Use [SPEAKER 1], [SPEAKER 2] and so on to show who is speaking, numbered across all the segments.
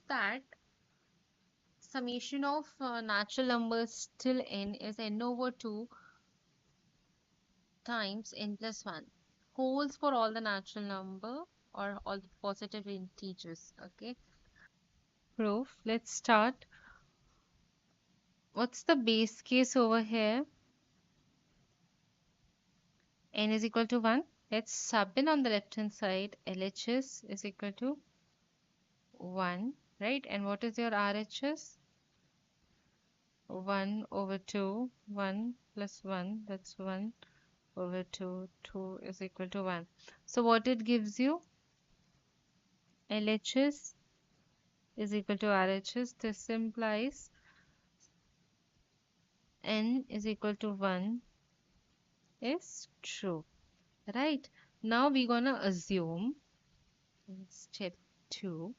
[SPEAKER 1] that summation of natural numbers till n is n over 2 times n plus 1. Holds for all the natural number or all the positive integers. Okay. Proof. Let's start. What's the base case over here? N is equal to 1. Let's sub in on the left hand side. LHS is equal to 1, right? And what is your RHS? 1 over 2. 1 plus 1, that's 1 over 2. 2 is equal to 1. So what it gives you? LHS is equal to RHS. This implies N is equal to 1 is true, right? Now we're gonna assume in step 2,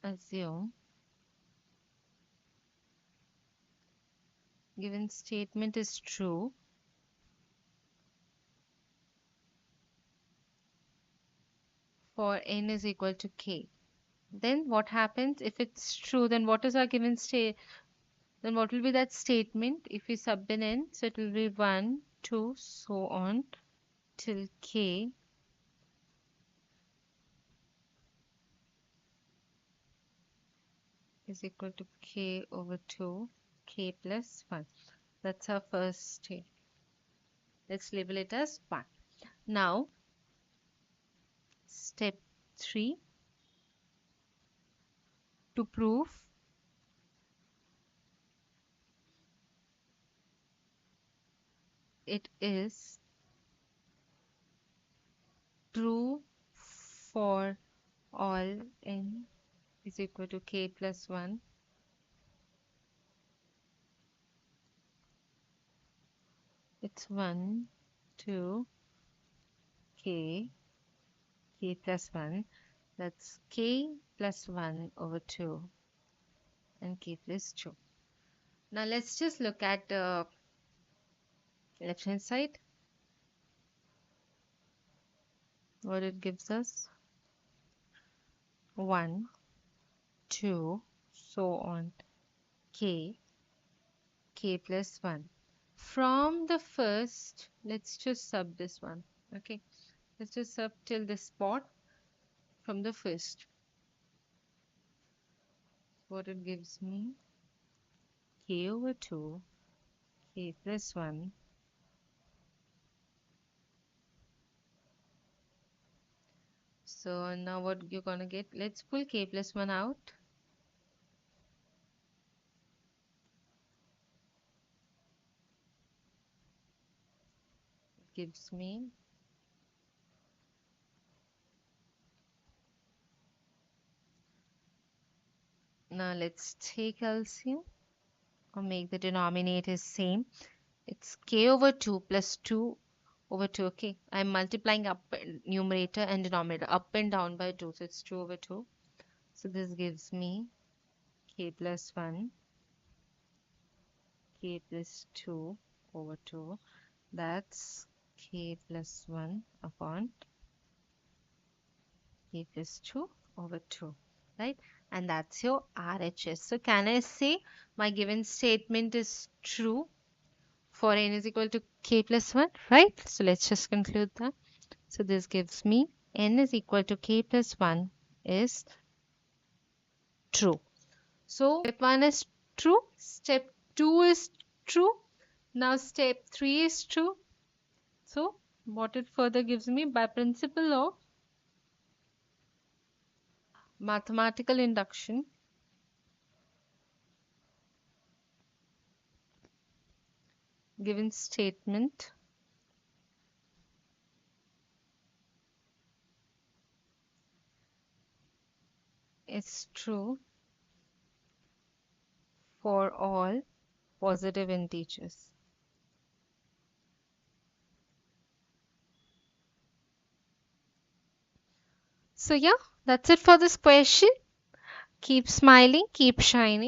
[SPEAKER 1] assume given statement is true for n is equal to k. Then what happens if it's true? Then what is our given state? Then what will be that statement if we sub in n? So it will be 1, 2, so on till k is equal to k over 2, k plus 1. That's our first state. Let's label it as 1. Now, step 3, to prove it is true for all n is equal to k plus 1. It's 1, 2, k plus 1. That's k plus 1 over 2 and k plus 2. Now let's just look at the left hand side. What it gives us? 1, 2, so on, k plus 1. From the first, let's just sub this one. Okay, let's just sub till this spot from the first. What it gives me? K over 2, k plus 1. So now what you're gonna get? Let's pull k plus 1 out. It gives me now let's take LCM or make the denominator same. It's k over 2 plus 2 over 2. Okay, I'm multiplying up numerator and denominator up and down by 2, so it's 2 over 2. So this gives me k plus 1, k plus 2 over 2. That's k plus 1 upon k plus 2 over 2, right? And that's your RHS. So can I say my given statement is true for n is equal to k plus 1, right? So let's just conclude that. So this gives me n is equal to k plus 1 is true. So step 1 is true, step 2 is true, now step 3 is true. So what it further gives me, by principle of mathematical induction, given statement is true for all positive integers. So yeah, that's it for this question. Keep smiling, keep shining.